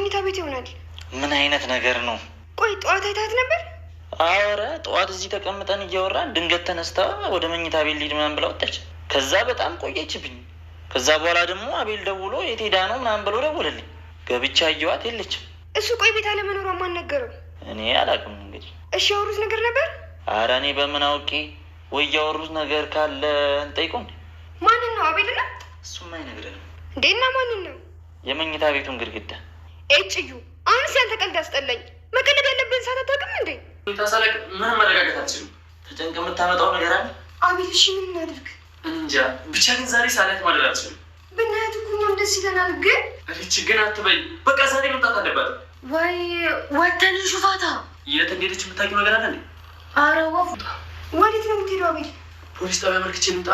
መኝታ ቤት ይሆናል። ምን አይነት ነገር ነው? ቆይ ጠዋት አይታት ነበር? አረ ጠዋት እዚህ ተቀምጠን እያወራን ድንገት ተነስታ ወደ መኝታ ቤት ልሂድ ምናምን ብላ ወጣች። ከዛ በጣም ቆየችብኝ። ከዛ በኋላ ደግሞ አቤል ደውሎ የት ሄዳ ነው ምናምን ብሎ ደወለልኝ። ገብቻ አየኋት የለችም። እሱ ቆይ ቤት አለመኖሯ ማን ነገረው? እኔ አላውቅም እንግዲህ። እሺ ያወሩት ነገር ነበር? አረ እኔ በምን አውቄ? ወይ ያወሩት ነገር ካለ እንጠይቀው። ማንን ነው? አቤል ነው? እሱም አይነግረንም እንዴ? እና ማንን ነው? የመኝታ ቤቱን ግድግዳ። እጭዩ አሁንስ ያንተ ቀልድ አስጠላኝ። መቀለድ ያለብን ሰዓት አታውቅም እንዴ? ታሳለቅ ምን መረጋጋት አትችልም። ተጨንቅ የምታመጣው ነገር አለ። አቤል እሺ ምን እናድርግ? እንጃ ብቻ ግን ዛሬ ሳላት ማድረግ አትችልም። ብናያት እኮ እኛም ደስ ይለናል። ግን እቺ ግን አትበይ። በቃ ዛሬ መምጣት አለባት። ወይ ወተን ሹፋታ የት እንደሄደች የምታውቂው ነገር አለ እንዴ? ኧረ ወፍ ወዴት ነው የምትሄደው? አቤል ፖሊስ ጣቢያ መልክቼ ልምጣ።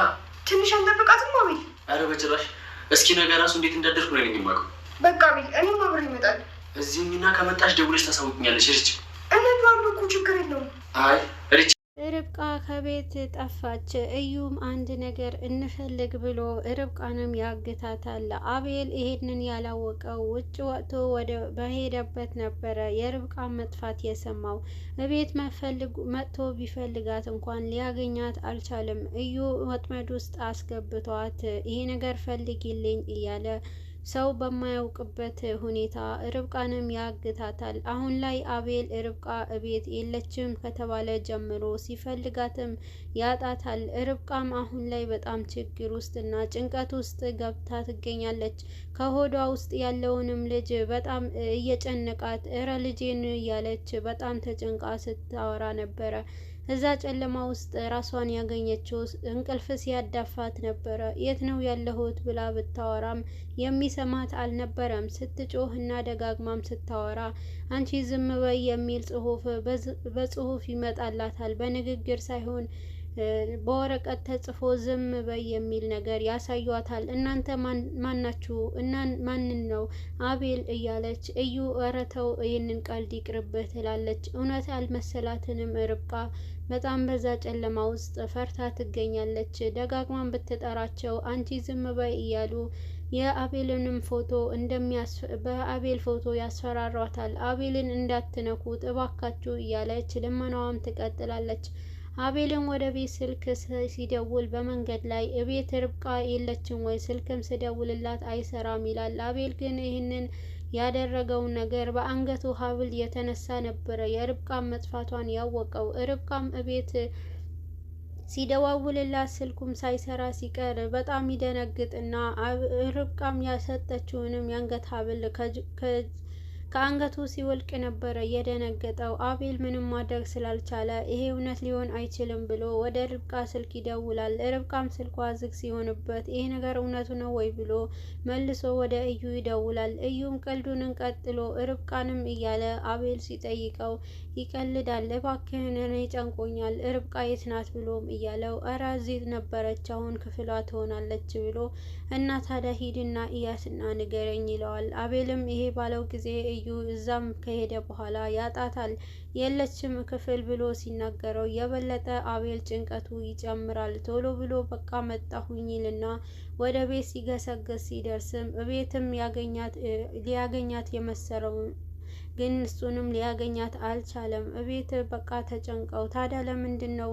ትንሽ አንጠብቃትም አቤል? ኧረ በጭራሽ። እስኪ ነገር ራሱ እንዴት እንዳደርኩ ነው የማውቀው። በቃ አቤል እኔም አብሬ ይመጣል። እዚህና ከመጣሽ ደውለሽ ታሳውቅኛለሽ። ርች እነቱ አሉ እኮ ችግር የለውም። አይ ርች ርብቃ ከቤት ጠፋች። እዩም አንድ ነገር እንፈልግ ብሎ ርብቃንም ያግታታል። አቤል ይሄንን ያላወቀው ውጭ ወጥቶ በሄደበት ነበረ የርብቃን መጥፋት የሰማው። እቤት መጥቶ ቢፈልጋት እንኳን ሊያገኛት አልቻለም። እዩ ወጥመድ ውስጥ አስገብቷት ይሄ ነገር ፈልጊልኝ እያለ ሰው በማያውቅበት ሁኔታ ርብቃንም ያግታታል። አሁን ላይ አቤል ርብቃ እቤት የለችም ከተባለ ጀምሮ ሲፈልጋትም ያጣታል። ርብቃም አሁን ላይ በጣም ችግር ውስጥና ጭንቀት ውስጥ ገብታ ትገኛለች። ከሆዷ ውስጥ ያለውንም ልጅ በጣም እየጨነቃት እረ ልጄን እያለች በጣም ተጨንቃ ስታወራ ነበረ። እዛ ጨለማ ውስጥ ራሷን ያገኘችው እንቅልፍ ሲያዳፋት ነበረ። የት ነው ያለሁት ብላ ብታወራም የሚሰማት አልነበረም። ስትጮህ እና ደጋግማም ስታወራ አንቺ ዝም በይ የሚል በጽሁፍ ይመጣላታል። በንግግር ሳይሆን በወረቀት ተጽፎ ዝም በይ የሚል ነገር ያሳዩታል። እናንተ ማናችሁ? ማንን ነው? አቤል እያለች እዩ ኧረ ተው ይህንን ቀልድ ይቅርብህ ትላለች። እውነት አልመሰላትንም ርብቃ በጣም በዛ ጨለማ ውስጥ ፈርታ ትገኛለች። ደጋግማን ብትጠራቸው አንቺ ዝም በይ እያሉ የአቤልንም ፎቶ በአቤል ፎቶ ያስፈራሯታል። አቤልን እንዳትነኩት እባካችሁ እያለች ልመናዋም ትቀጥላለች። አቤልን ወደ ቤት ስልክ ሲደውል በመንገድ ላይ እቤት ርብቃ የለችም ወይ? ስልክም ስደውልላት አይሰራም ይላል። አቤል ግን ይህንን ያደረገውን ነገር በአንገቱ ሀብል የተነሳ ነበረ የርብቃም መጥፋቷን ያወቀው። ርብቃም እቤት ሲደዋውልላት ስልኩም ሳይሰራ ሲቀር በጣም ይደነግጥና ርብቃም ያሰጠችውንም የአንገት ሀብል ከአንገቱ ሲወልቅ ነበረ የደነገጠው። አቤል ምንም ማድረግ ስላልቻለ ይሄ እውነት ሊሆን አይችልም ብሎ ወደ ርብቃ ስልክ ይደውላል። ርብቃም ስልኳ ዝግ ሲሆንበት ይሄ ነገር እውነቱ ነው ወይ ብሎ መልሶ ወደ እዩ ይደውላል። እዩም ቀልዱንን ቀጥሎ ርብቃንም እያለ አቤል ሲጠይቀው ይቀልዳል። እባክህን እኔ ጨንቆኛል ርብቃ የት ናት ብሎም እያለው እረ እዚህ ነበረች አሁን ክፍሏ ትሆናለች ብሎ እና ታዲያ ሂድና እያስና ንገረኝ ይለዋል። አቤልም ይሄ ባለው ጊዜ እዩ እዛም ከሄደ በኋላ ያጣታል። የለችም ክፍል ብሎ ሲናገረው የበለጠ አቤል ጭንቀቱ ይጨምራል። ቶሎ ብሎ በቃ መጣሁኝ ይልና ወደ ቤት ሲገሰገስ ሲደርስም ቤትም ሊያገኛት የመሰለው ግን እሱንም ሊያገኛት አልቻለም። እቤት በቃ ተጨንቀው ታዲያ ለምንድን ነው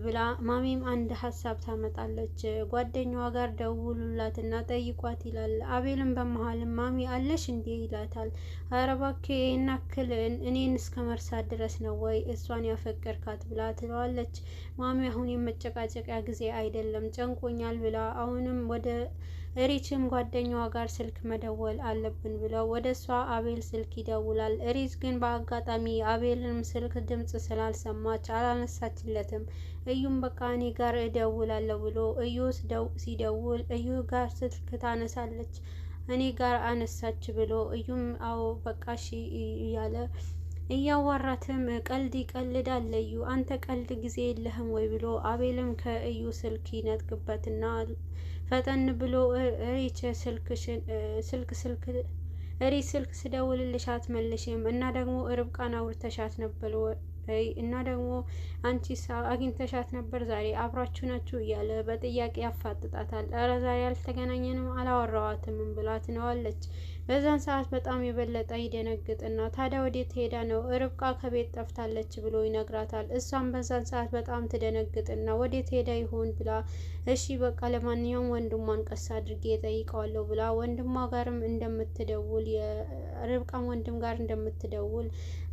ብላ ማሚም አንድ ሀሳብ ታመጣለች። ጓደኛዋ ጋር ደውሉላትና ጠይቋት ይላል። አቤልም በመሀልም ማሚ አለሽ እንዴ ይላታል። ኧረ እባክህ ይሄን ያክል እኔን እስከ መርሳት ድረስ ነው ወይ እሷን ያፈቀርካት ብላ ትለዋለች። ማሚ አሁን የመጨቃጨቂያ ጊዜ አይደለም ጨንቆኛል ብላ አሁንም ወደ ሪችም ጓደኛዋ ጋር ስልክ መደወል አለብን ብለው ወደ እሷ አቤል ስልክ ይደውላል። ሪች ግን በአጋጣሚ አቤልንም ስልክ ድምጽ ስላልሰማች አላነሳችለትም። እዩም በቃ እኔ ጋር እደውላለሁ ብሎ እዩ ሲደውል እዩ ጋር ስልክ ታነሳለች። እኔ ጋር አነሳች ብሎ እዩም አዎ በቃ እሺ እያለ እያዋራትም ቀልድ ይቀልዳል። እዩ አንተ ቀልድ ጊዜ የለህም ወይ ብሎ አቤልም ከእዩ ስልክ ይነጥቅበትና ፈጠን ብሎ ሪች ስልክ ስደውልልሽ አትመልሽም እና ደግሞ ርብቃን አውርተሻት ነበር እና ደግሞ አንቺስ አግኝተሻት ነበር ዛሬ አብራችሁ ናችሁ እያለ በጥያቄ ያፋጥጣታል። ኧረ ዛሬ አልተገናኘንም አላወራዋትም ብላ ትነዋለች። በዛን ሰዓት በጣም የበለጠ ይደነግጥና ታዲያ ወዴት ሄዳ ነው? ርብቃ ከቤት ጠፍታለች ብሎ ይነግራታል። እሷም በዛን ሰዓት በጣም ትደነግጥና ወዴት ሄዳ ይሆን ብላ እሺ በቃ ለማንኛውም ወንድሟን ቀስ አድርጌ ጠይቀዋለሁ ብላ ወንድሟ ጋርም እንደምትደውል የርብቃም ወንድም ጋር እንደምትደውል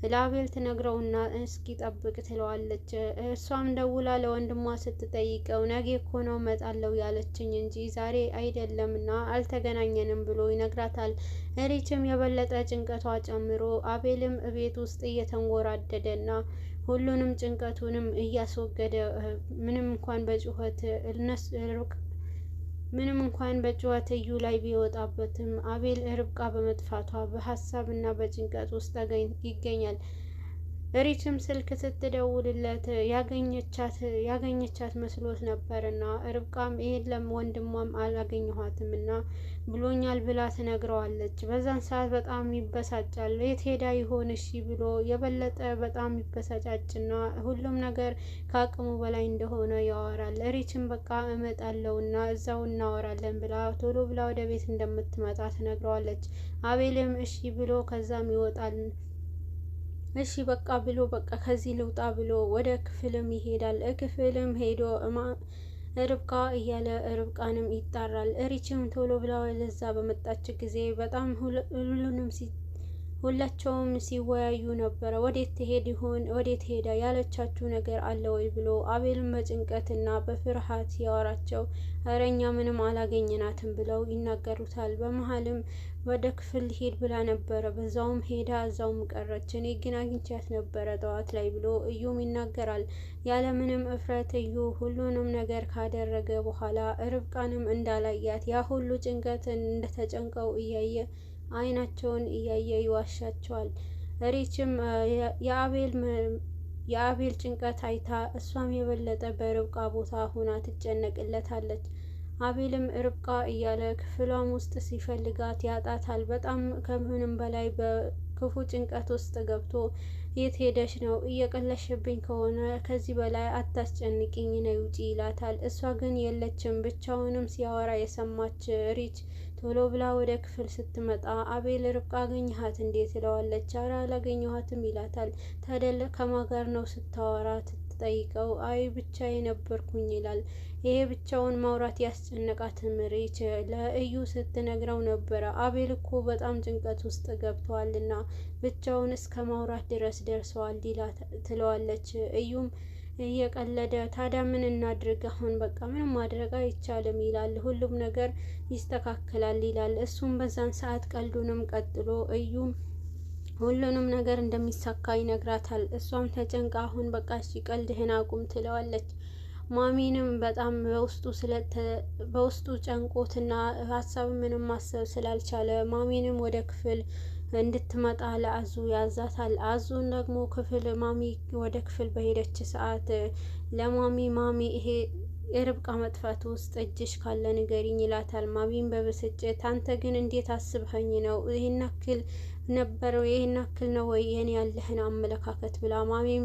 ለአቤል ትነግረውና እስኪ ጠብቅ ትለዋለች። እሷም ደውላ ለወንድሟ ስትጠይቀው ነገ እኮ ነው እመጣለሁ ያለችኝ እንጂ ዛሬ አይደለምና አልተገናኘንም ብሎ ይነግራታል። ሪችም የበለጠ ጭንቀቷ ጨምሮ አቤልም እቤት ውስጥ እየተንጎራደደና ሁሉንም ጭንቀቱንም እያስወገደ ምንም እንኳን በጩኸት እዩ ላይ ቢወጣበትም አቤል ርብቃ በመጥፋቷ በሀሳብና በጭንቀት ውስጥ ይገኛል። ሪችም ስልክ ስትደውልለት ያገኘቻት መስሎት ነበርና ርብቃም የለም ወንድሟም አላገኘኋትም እና ብሎኛል ብላ ትነግረዋለች። በዛን ሰዓት በጣም ይበሳጫል። የት ሄዳ ይሆን እሺ ብሎ የበለጠ በጣም ይበሳጫጭና ሁሉም ነገር ከአቅሙ በላይ እንደሆነ ያወራል። ሪችም በቃ እመጣለሁና እዛው እናወራለን ብላ ቶሎ ብላ ወደ ቤት እንደምትመጣ ትነግረዋለች። አቤልም እሺ ብሎ ከዛም ይወጣል። እሺ በቃ ብሎ በቃ ከዚህ ልውጣ ብሎ ወደ ክፍልም ይሄዳል። ክፍልም ሄዶ ርብቃ እያለ ርብቃንም ይጣራል። ሪችም ቶሎ ብላ ወደዛ በመጣች ጊዜ በጣም ሁላቸውም ሲወያዩ ነበረ። ወዴት ትሄድ ይሆን? ወዴት ሄዳ ያለቻችሁ ነገር አለ ወይ ብሎ አቤልም በጭንቀትና በፍርሃት ያወራቸው። እረ እኛ ምንም አላገኘናትም ብለው ይናገሩታል። በመሀልም ወደ ክፍል ሄድ ብላ ነበረ፣ በዛውም ሄዳ እዛውም ቀረች። እኔ ግን አግኝቻት ነበረ ጠዋት ላይ ብሎ እዩም ይናገራል። ያለምንም እፍረት እዩ ሁሉንም ነገር ካደረገ በኋላ ርብቃንም እንዳላያት ያ ሁሉ ጭንቀትን እንደተጨንቀው እያየ አይናቸውን እያየ ይዋሻቸዋል። ሪችም የአቤል ጭንቀት አይታ እሷም የበለጠ በርብቃ ቦታ ሆና ትጨነቅለታለች። አቤልም ርብቃ እያለ ክፍሏም ውስጥ ሲፈልጋት ያጣታል። በጣም ከምንም በላይ በክፉ ጭንቀት ውስጥ ገብቶ የት ሄደሽ ነው? እየቀለሽብኝ ከሆነ ከዚህ በላይ አታስጨንቅኝ ነይ ውጪ ይላታል። እሷ ግን የለችም። ብቻውንም ሲያወራ የሰማች ሪች ቶሎ ብላ ወደ ክፍል ስትመጣ አቤል ርብቃ አገኘሃት እንዴት ትለዋለች። ኧረ አላገኘኋትም ይላታል። ታዲያ ከማን ጋር ነው ስታወራ ስትጠይቀው አይ ብቻዬ ነበርኩኝ ይላል። ይሄ ብቻውን ማውራት ያስጨነቃትም ሪች ለእዩ ስትነግረው ነበረ። አቤል እኮ በጣም ጭንቀት ውስጥ ገብተዋልና ብቻውን እስከ ማውራት ድረስ ደርሰዋል ትለዋለች። እዩም እየቀለደ ታዲያ ምን እናድርግ አሁን በቃ ምንም ማድረግ አይቻልም ይላል። ሁሉም ነገር ይስተካከላል ይላል። እሱም በዛን ሰዓት ቀልዱንም ቀጥሎ እዩም ሁሉንም ነገር እንደሚሳካ ይነግራታል። እሷም ተጨንቃ አሁን በቃ እሺ ቀልድህን አቁም ትለዋለች። ማሚንም በጣም በውስጡ ጨንቆትና ሀሳብ ምንም ማሰብ ስላልቻለ ማሚንም ወደ ክፍል እንድትመጣ ለአዙ ያዛታል። አዙን ደግሞ ማሚ ወደ ክፍል በሄደች ሰዓት ለማሚ ይሄ የርብቃ መጥፋት ውስጥ እጅሽ ካለ ንገሪኝ ይላታል። ማሚም በብስጭት አንተ ግን እንዴት አስብኸኝ ነው ይህን ያክል ነበረው ይህን ያክል ነው ወይ የኔ ያለህን አመለካከት ብላ ማሚም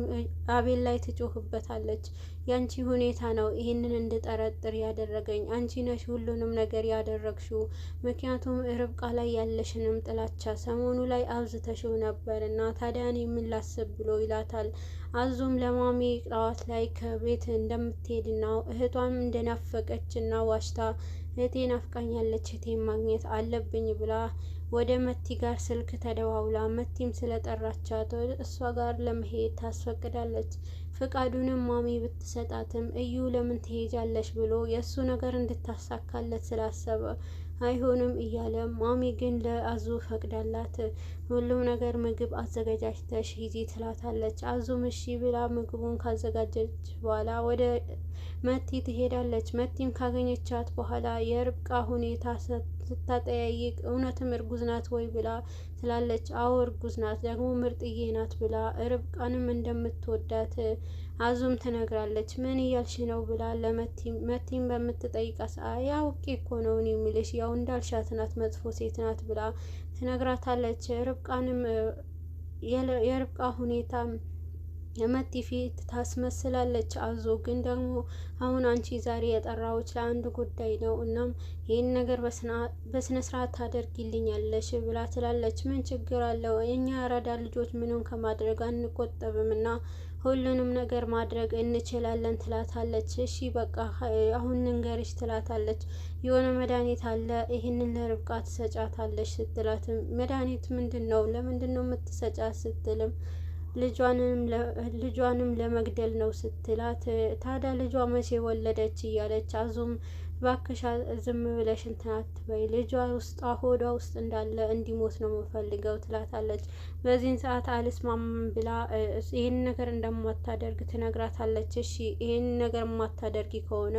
አቤል ላይ ትጮህበታለች። ያንቺ ሁኔታ ነው ይህንን እንድጠረጥር ያደረገኝ፣ አንቺ ነሽ ሁሉንም ነገር ያደረግሽው። ምክንያቱም ርብቃ ላይ ያለሽንም ጥላቻ ሰሞኑ ላይ አብዝተሽው ነበር እና ታዲያ እኔ ምን ላስብ ብሎ ይላታል። አዙም ለማሚ ጠዋት ላይ ከቤት እንደምትሄድና እህቷም እንደናፈቀችና ዋሽታ እህቴ ናፍቃኛለች እህቴን ማግኘት አለብኝ ብላ ወደ መቲ ጋር ስልክ ተደዋውላ መቲም ስለጠራቻት እሷ ጋር ለመሄድ ታስፈቅዳለች። ፍቃዱንም ማሚ ብትሰጣትም እዩ ለምን ትሄጃለሽ ብሎ የእሱ ነገር እንድታሳካለት ስላሰበ አይሆንም እያለ ማሚ ግን ለአዙ ፈቅዳላት ሁሉም ነገር ምግብ አዘጋጃጅተሽ ሂጂ ትላታለች። አዙም እሺ ብላ ምግቡን ካዘጋጀች በኋላ ወደ መቲ ትሄዳለች። መቲም ካገኘቻት በኋላ የርብቃ ሁኔታ ስታጠያይቅ እውነትም እርጉዝ ናት ወይ ብላ ትላለች። አዎ እርጉዝ ናት፣ ደግሞ ምርጥዬ ናት ብላ ርብቃንም እንደምትወዳት አዙም ትነግራለች። ምን እያልሽ ነው ብላ መቲም በምትጠይቃ ሰዓት ያውቄ እኮ ነው እኔ የሚልሽ ያው እንዳልሻት ናት፣ መጥፎ ሴት ናት ብላ ትነግራታለች። ርብቃንም የርብቃ ሁኔታ የመቲ ፊት ታስመስላለች። አዞ ግን ደግሞ አሁን አንቺ ዛሬ የጠራዎች ለአንድ ጉዳይ ነው። እናም ይህን ነገር በስነ ስርዓት ታደርጊልኛለሽ ብላ ትላለች። ምን ችግር አለው? የኛ ያራዳ ልጆች ምንም ከማድረግ አንቆጠብም እና ሁሉንም ነገር ማድረግ እንችላለን ትላታለች። እሺ በቃ አሁን ንንገርሽ ትላታለች። የሆነ መድኃኒት አለ ይህንን ለርብቃ ትሰጫታለች ስትላትም መድኃኒት ምንድን ነው? ለምንድን ነው የምትሰጫት ስትልም ልጇንም ለመግደል ነው ስትላት፣ ታዲያ ልጇ መቼ ወለደች እያለች አዙም ባክሻ ዝም ብለሽ እንትን አትበይ፣ ልጇ ውስጥ ሆዷ ውስጥ እንዳለ እንዲሞት ነው የምፈልገው ትላታለች። በዚህን ሰዓት አልስማማም ብላ ይህን ነገር እንደማታደርግ ትነግራታለች። እሺ ይህን ነገር የማታደርጊ ከሆነ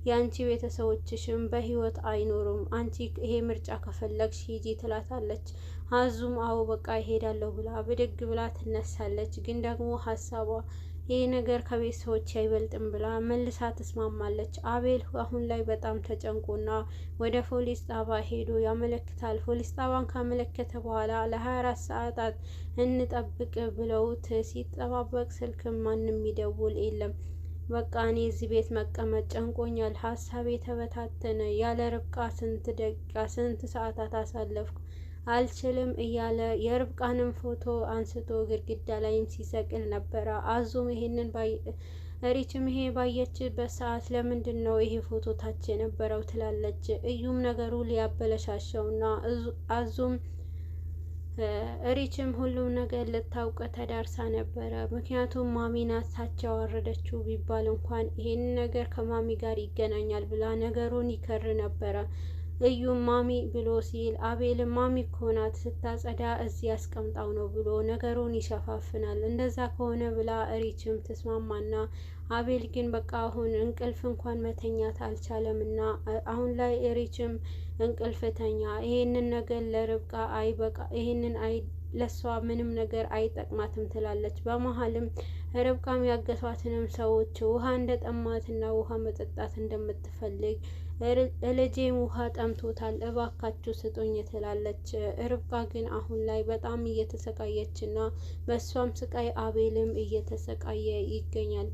የአንቺ ቤተሰቦችሽም በህይወት አይኖሩም፣ አንቺ ይሄ ምርጫ ከፈለግሽ ሂጂ ትላታለች። አዙም አዎ በቃ ይሄዳለሁ ብላ ብድግ ብላ ትነሳለች። ግን ደግሞ ሀሳቧ ይህ ነገር ከቤተሰቦች አይበልጥም ብላ መልሳ ትስማማለች። አቤል አሁን ላይ በጣም ተጨንቆና ወደ ፖሊስ ጣባ ሄዶ ያመለክታል። ፖሊስ ጣባን ካመለከተ በኋላ ለ24 ሰዓታት እንጠብቅ ብለውት ሲጠባበቅ ስልክ ማንም ይደውል የለም። በቃ እኔ እዚህ ቤት መቀመጥ ጨንቆኛል፣ ሀሳቤ ተበታተነ፣ ያለ ርብቃ ስንት ደቂቃ ስንት ሰዓታት አሳለፍኩ አልችልም እያለ የርብቃንም ፎቶ አንስቶ ግድግዳ ላይም ሲሰቅል ነበረ። አዙም ይሄንን ሪችም ይሄ ባየችበት ሰዓት ለምንድን ነው ይሄ ፎቶ ታች የነበረው ትላለች። እዩም ነገሩ ሊያበለሻሸውና አዙም ሪችም ሁሉም ነገር ልታውቅ ተዳርሳ ነበረ። ምክንያቱም ማሚ ናት ታች ያወረደችው ቢባል እንኳን ይሄን ነገር ከማሚ ጋር ይገናኛል ብላ ነገሩን ይከር ነበረ። እዩም ማሚ ብሎ ሲል አቤልም ማሚ እኮ ናት ስታጸዳ እዚህ አስቀምጣው ነው ብሎ ነገሩን ይሸፋፍናል። እንደዛ ከሆነ ብላ ሪችም ትስማማና አቤል ግን በቃ አሁን እንቅልፍ እንኳን መተኛት አልቻለም እና አሁን ላይ ሪችም እንቅልፍ ተኛ፣ ይሄንን ነገር ለርብቃ አይበቃ ይሄንን ለሷ ምንም ነገር አይጠቅማትም ትላለች። በመሀልም ርብቃም ያገቷትንም ሰዎች ውሃ እንደጠማትና ውሃ መጠጣት እንደምትፈልግ ልጄም ውሃ ጠምቶታል እባካችሁ ስጡኝ ትላለች። ርብቃ ግን አሁን ላይ በጣም እየተሰቃየችና በሷም ስቃይ አቤልም እየተሰቃየ ይገኛል።